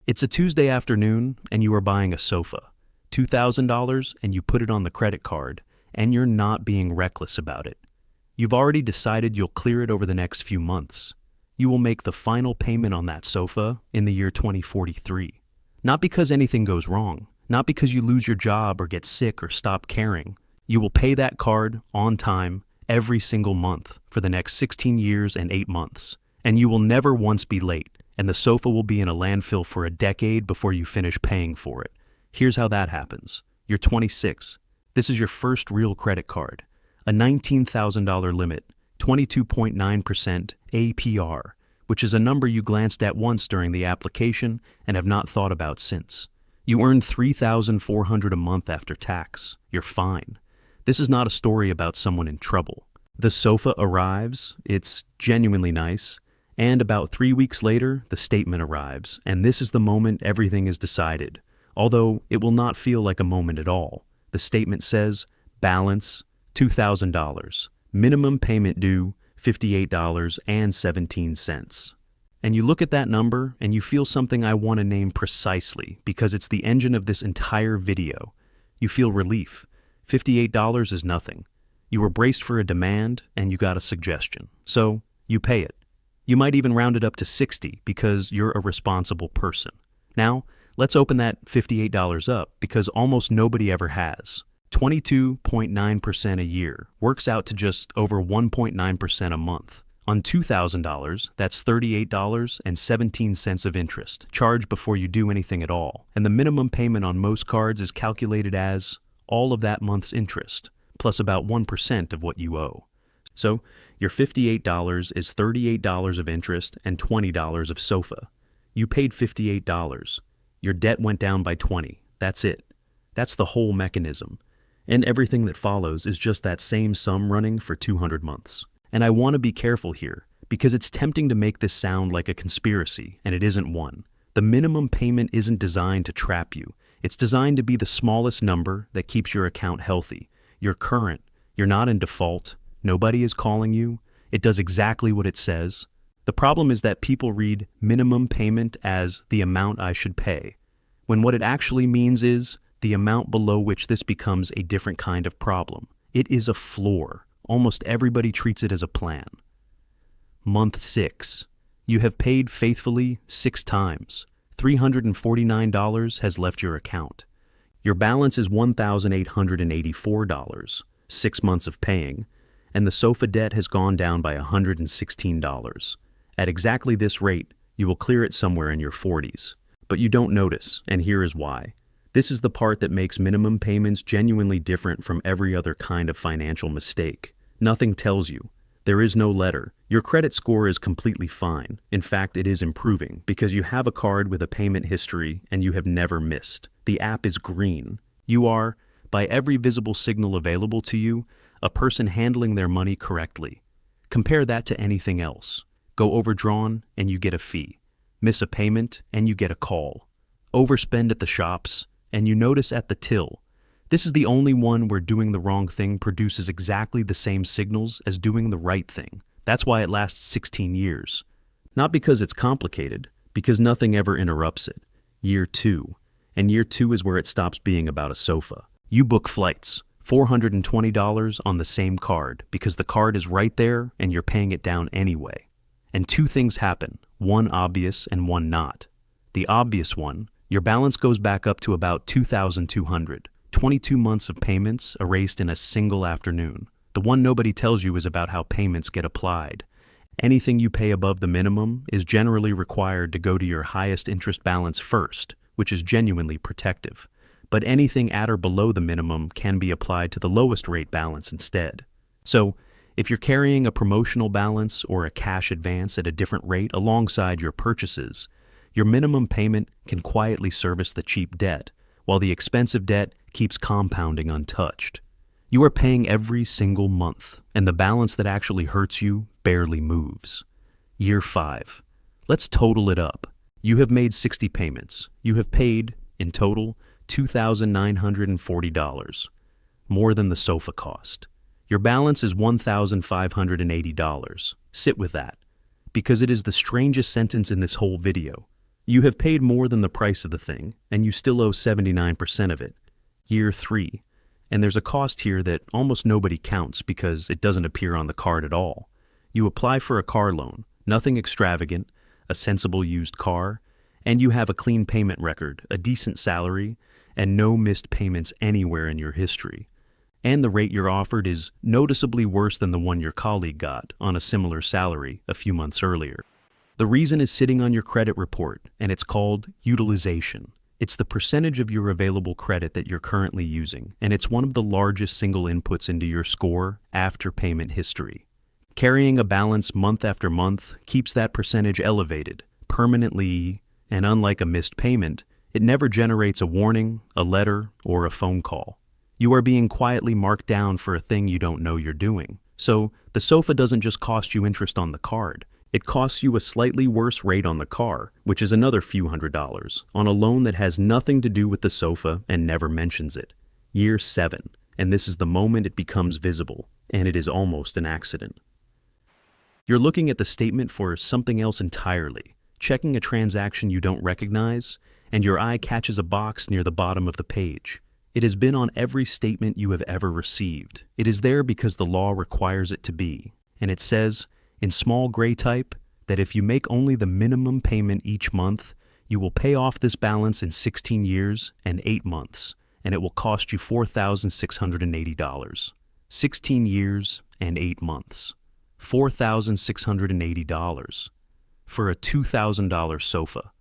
It's a Tuesday afternoon and you are buying a sofa. $2,000 and you put it on the credit card and you're not being reckless about it. You've already decided you'll clear it over the next few months. You will make the final payment on that sofa in the year 2043. Not because anything goes wrong, not because you lose your job or get sick or stop caring. You will pay that card on time every single month for the next 16 years and 8 months. And you will never once be late, and the sofa will be in a landfill for a decade before you finish paying for it. Here's how that happens. You're 26. This is your first real credit card. A $19,000 limit, 22.9% APR, which is a number you glanced at once during the application and have not thought about since. You earn $3,400 a month after tax. You're fine. This is not a story about someone in trouble. The sofa arrives, it's genuinely nice, and about 3 weeks later, the statement arrives, and this is the moment everything is decided, although it will not feel like a moment at all. The statement says, balance, $2,000, minimum payment due, $58.17. And you look at that number and you feel something I want to name precisely because it's the engine of this entire video. You feel relief. $58 is nothing. You were braced for a demand and you got a suggestion. So you pay it. You might even round it up to 60 because you're a responsible person. Now, let's open that $58 up because almost nobody ever has. 22.9% a year works out to just over 1.9% a month. On $2,000, that's $38.17 of interest, charged before you do anything at all. And the minimum payment on most cards is calculated as all of that month's interest, plus about 1% of what you owe. So your $58 is $38 of interest and $20 of sofa. You paid $58. Your debt went down by 20. That's it. That's the whole mechanism. And everything that follows is just that same sum running for 200 months. And I want to be careful here, because it's tempting to make this sound like a conspiracy, and it isn't one. The minimum payment isn't designed to trap you. It's designed to be the smallest number that keeps your account healthy. You're current. You're not in default. Nobody is calling you. It does exactly what it says. The problem is that people read minimum payment as the amount I should pay, when what it actually means is the amount below which this becomes a different kind of problem. It is a floor. Almost everybody treats it as a plan. Month 6. You have paid faithfully 6 times. $349 has left your account. Your balance is $1,884, 6 months of paying, and the sofa debt has gone down by $116. At exactly this rate, you will clear it somewhere in your 40s. But you don't notice, and here is why. This is the part that makes minimum payments genuinely different from every other kind of financial mistake. Nothing tells you. There is no letter. Your credit score is completely fine. In fact, it is improving because you have a card with a payment history and you have never missed. The app is green. You are, by every visible signal available to you, a person handling their money correctly. Compare that to anything else. Go overdrawn and you get a fee. Miss a payment and you get a call. Overspend at the shops and you notice at the till. This is the only one where doing the wrong thing produces exactly the same signals as doing the right thing. That's why it lasts 16 years. Not because it's complicated, because nothing ever interrupts it. Year 2. And year 2 is where it stops being about a sofa. You book flights, $420 on the same card, because the card is right there and you're paying it down anyway. And 2 things happen, one obvious and one not. The obvious one, your balance goes back up to about $2,200. 22 months of payments erased in a single afternoon. The one nobody tells you is about how payments get applied. Anything you pay above the minimum is generally required to go to your highest interest balance first, which is genuinely protective. But anything at or below the minimum can be applied to the lowest rate balance instead. So, if you're carrying a promotional balance or a cash advance at a different rate alongside your purchases, your minimum payment can quietly service the cheap debt, while the expensive debt keeps compounding untouched. You are paying every single month, and the balance that actually hurts you barely moves. Year 5. Let's total it up. You have made 60 payments. You have paid, in total, $2,940, more than the sofa cost. Your balance is $1,580. Sit with that, because it is the strangest sentence in this whole video. You have paid more than the price of the thing, and you still owe 79% of it. Year 3. And there's a cost here that almost nobody counts because it doesn't appear on the card at all. You apply for a car loan, nothing extravagant, a sensible used car, and you have a clean payment record, a decent salary, and no missed payments anywhere in your history. And the rate you're offered is noticeably worse than the one your colleague got on a similar salary a few months earlier. The reason is sitting on your credit report, and it's called utilization. It's the percentage of your available credit that you're currently using, and it's one of the largest single inputs into your score after payment history. Carrying a balance month after month keeps that percentage elevated, permanently, and unlike a missed payment, it never generates a warning, a letter, or a phone call. You are being quietly marked down for a thing you don't know you're doing. So, the sofa doesn't just cost you interest on the card. It costs you a slightly worse rate on the car, which is another few $100s, on a loan that has nothing to do with the sofa and never mentions it. Year 7, and this is the moment it becomes visible, and it is almost an accident. You're looking at the statement for something else entirely, checking a transaction you don't recognize, and your eye catches a box near the bottom of the page. It has been on every statement you have ever received. It is there because the law requires it to be, and it says, in small gray type, that if you make only the minimum payment each month, you will pay off this balance in 16 years and 8 months, and it will cost you $4,680. 16 years and 8 months. $4,680 for a $2,000 sofa.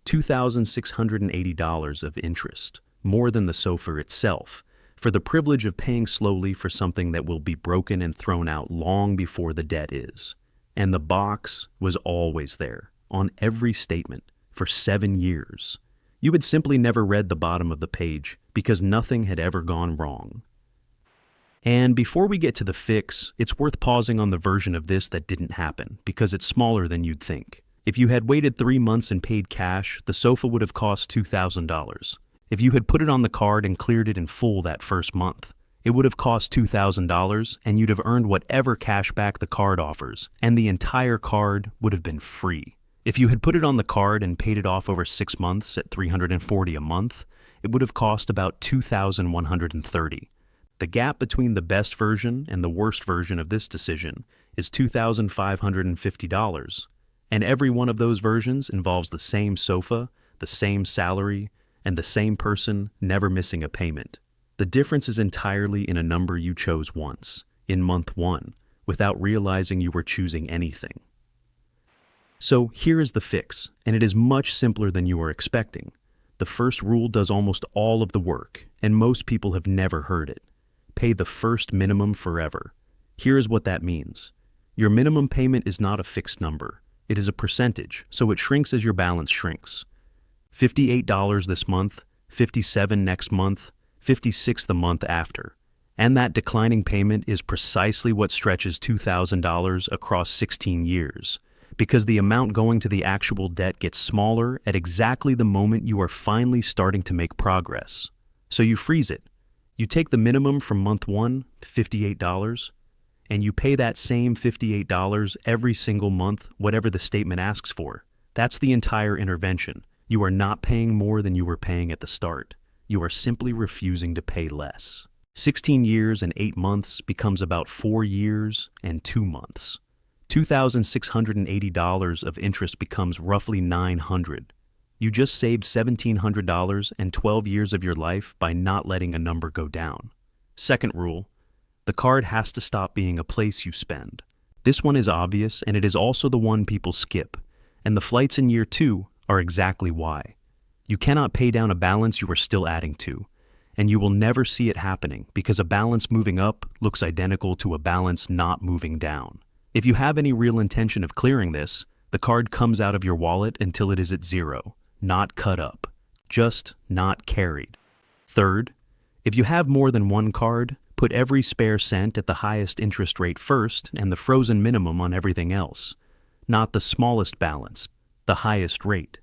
$2,680 of interest, more than the sofa itself, for the privilege of paying slowly for something that will be broken and thrown out long before the debt is. And the box was always there, on every statement, for 7 years. You had simply never read the bottom of the page because nothing had ever gone wrong. And before we get to the fix, it's worth pausing on the version of this that didn't happen, because it's smaller than you'd think. If you had waited 3 months and paid cash, the sofa would have cost $2,000. If you had put it on the card and cleared it in full that first month, it would have cost $2,000 and you'd have earned whatever cash back the card offers, and the entire card would have been free. If you had put it on the card and paid it off over 6 months at $340 a month, it would have cost about $2,130. The gap between the best version and the worst version of this decision is $2,550, and every one of those versions involves the same sofa, the same salary, and the same person never missing a payment. The difference is entirely in a number you chose once, in month 1, without realizing you were choosing anything. So here is the fix, and it is much simpler than you were expecting. The first rule does almost all of the work, and most people have never heard it. Pay the first minimum forever. Here is what that means. Your minimum payment is not a fixed number. It is a percentage, so it shrinks as your balance shrinks. $58 this month, $57 next month, $56 the month after. And that declining payment is precisely what stretches $2,000 across 16 years, because the amount going to the actual debt gets smaller at exactly the moment you are finally starting to make progress. So you freeze it. You take the minimum from month 1, $58, and you pay that same $58 every single month, whatever the statement asks for. That's the entire intervention. You are not paying more than you were paying at the start. You are simply refusing to pay less. 16 years and 8 months becomes about 4 years and 2 months. $2,680 of interest becomes roughly $900. You just saved $1,700 and 12 years of your life by not letting a number go down. Second rule, the card has to stop being a place you spend. This one is obvious, and it is also the one people skip, and the flights in year 2 are exactly why. You cannot pay down a balance you are still adding to, and you will never see it happening because a balance moving up looks identical to a balance not moving down. If you have any real intention of clearing this, the card comes out of your wallet until it is at 0, not cut up, just not carried. Third, if you have more than one card, put every spare cent at the highest interest rate first and the frozen minimum on everything else, not the smallest balance, the highest rate.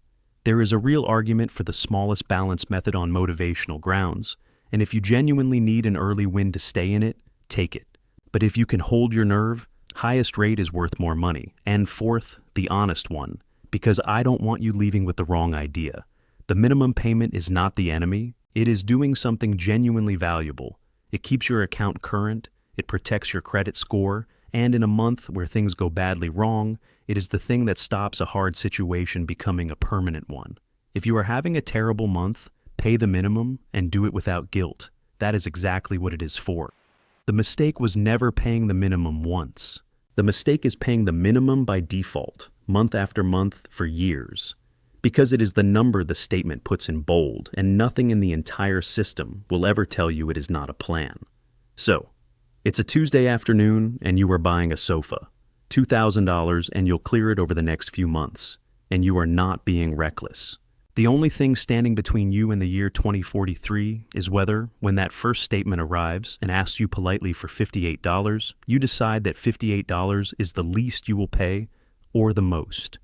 There is a real argument for the smallest balance method on motivational grounds, and if you genuinely need an early win to stay in it, take it. But if you can hold your nerve, highest rate is worth more money. And fourth, the honest one, because I don't want you leaving with the wrong idea. The minimum payment is not the enemy. It is doing something genuinely valuable. It keeps your account current, it protects your credit score, and in a month where things go badly wrong, it is the thing that stops a hard situation becoming a permanent one. If you are having a terrible month, pay the minimum and do it without guilt. That is exactly what it is for. The mistake was never paying the minimum once. The mistake is paying the minimum by default, month after month, for years. Because it is the number the statement puts in bold, and nothing in the entire system will ever tell you it is not a plan. So, it's a Tuesday afternoon and you are buying a sofa. $2,000 and you'll clear it over the next few months. And you are not being reckless. The only thing standing between you and the year 2043 is whether, when that first statement arrives and asks you politely for $58, you decide that $58 is the least you will pay or the most.